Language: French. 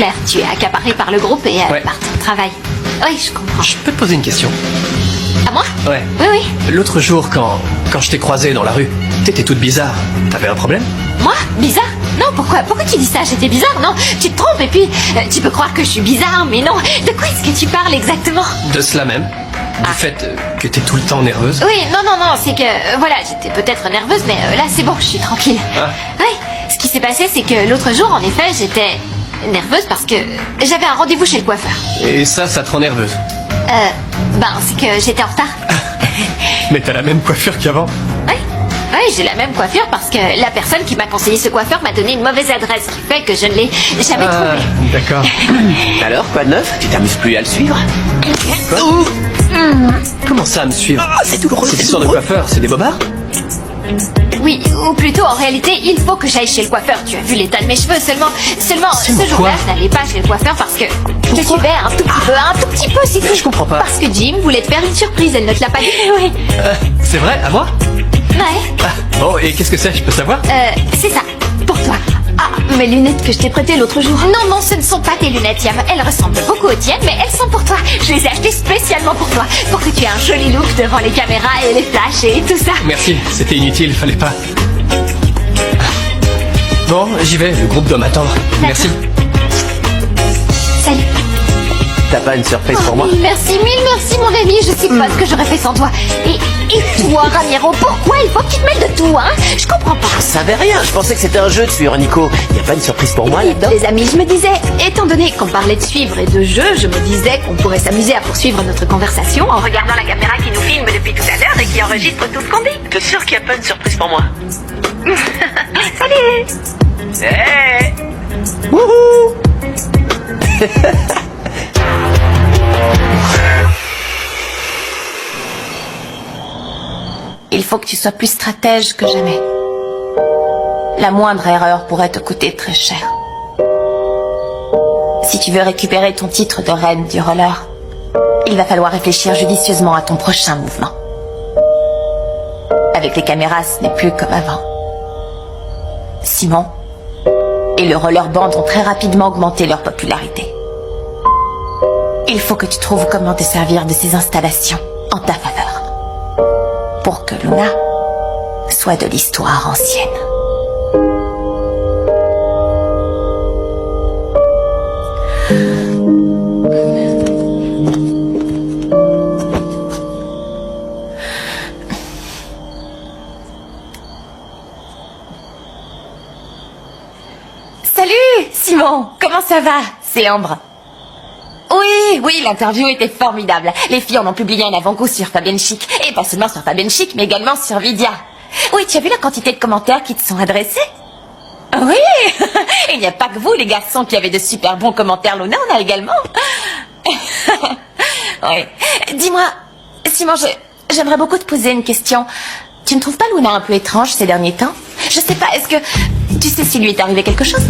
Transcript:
Claire, tu es accaparée par le groupe et par ton travail. Oui, je comprends. Je peux te poser une question? À moi? Ouais. Oui, oui. L'autre jour, quand je t'ai croisée dans la rue, t'étais toute bizarre. T'avais un problème? Moi? Bizarre? Non, pourquoi tu dis ça? J'étais bizarre? Non, tu te trompes et puis tu peux croire que je suis bizarre, mais non. De quoi est-ce que tu parles exactement? De cela même. Du fait que t'es tout le temps nerveuse. Oui, non, c'est que, voilà, j'étais peut-être nerveuse, mais là, c'est bon, je suis tranquille. Oui, ce qui s'est passé, c'est que l'autre jour, en effet, j'étais nerveuse parce que j'avais un rendez-vous chez le coiffeur. Et ça te rend nerveuse? C'est que j'étais en retard. Mais t'as la même coiffure qu'avant. Oui, j'ai la même coiffure parce que la personne qui m'a conseillé ce coiffeur m'a donné une mauvaise adresse, ce qui fait que je ne l'ai jamais trouvée. D'accord. Alors, quoi de neuf? Tu t'amuses plus à le suivre? Comment ça, à me suivre? C'est douloureux. Cette histoire de coiffeur, c'est des bobards? Oui, ou plutôt en réalité, il faut que j'aille chez le coiffeur. Tu as vu l'état de mes cheveux, seulement ce jour-là, quoi? je n'allais pas chez le coiffeur parce que je suivais un tout petit peu, c'est tout. Je comprends pas. Parce que Jim voulait te faire une surprise, elle ne te l'a pas dit. Oui. C'est vrai, à moi? Ouais. Bon, et qu'est-ce que c'est, je peux savoir? C'est ça, pour toi. Ah, mes lunettes que je t'ai prêtées l'autre jour. Non, ce ne sont pas tes lunettes, Yam. Elles ressemblent beaucoup aux tiennes, mais elles sont pour toi. Je les ai achetées spécialement pour toi, pour que tu aies un joli look devant les caméras et les flashs et tout ça. Merci, c'était inutile, fallait pas. Bon, j'y vais, le groupe doit m'attendre. Merci. Salut. T'as pas une surprise pour moi? Mille merci, mon ami. Je sais pas ce que j'aurais fait sans toi. Et toi, Ramiro, pourquoi il faut que tu te mêles de tout, hein? Je comprends pas. Je savais rien, je pensais que c'était un jeu de suivre Nico. Y a pas une surprise pour moi là-dedans? Les amis, je me disais, étant donné qu'on parlait de suivre et de jeu, je me disais qu'on pourrait s'amuser à poursuivre notre conversation en regardant la caméra qui nous filme depuis tout à l'heure et qui enregistre tout ce qu'on dit. T'es sûr qu'il y a pas une surprise pour moi? Salut! Hey! Wouhou! Il faut que tu sois plus stratège que jamais. La moindre erreur pourrait te coûter très cher. Si tu veux récupérer ton titre de reine du roller, il va falloir réfléchir judicieusement à ton prochain mouvement. Avec les caméras, ce n'est plus comme avant. Simon et le roller band ont très rapidement augmenté leur popularité. Il faut que tu trouves comment te servir de ces installations en ta faveur. Pour que Luna soit de l'histoire ancienne. Salut, Simon, comment ça va? C'est Ambre. Oui, l'interview était formidable. Les filles en ont publié un avant-goût sur Fabienne Chic. Et pas seulement sur Fabienne Chic, mais également sur Vidia. Oui, tu as vu la quantité de commentaires qui te sont adressés? Oui. Il n'y a pas que vous, les garçons, qui avez de super bons commentaires. Luna en a également. Oui. Dis-moi, Simon, j'aimerais beaucoup te poser une question. Tu ne trouves pas Luna un peu étrange ces derniers temps? Je sais pas, est-ce que... Tu sais s'il lui est arrivé quelque chose?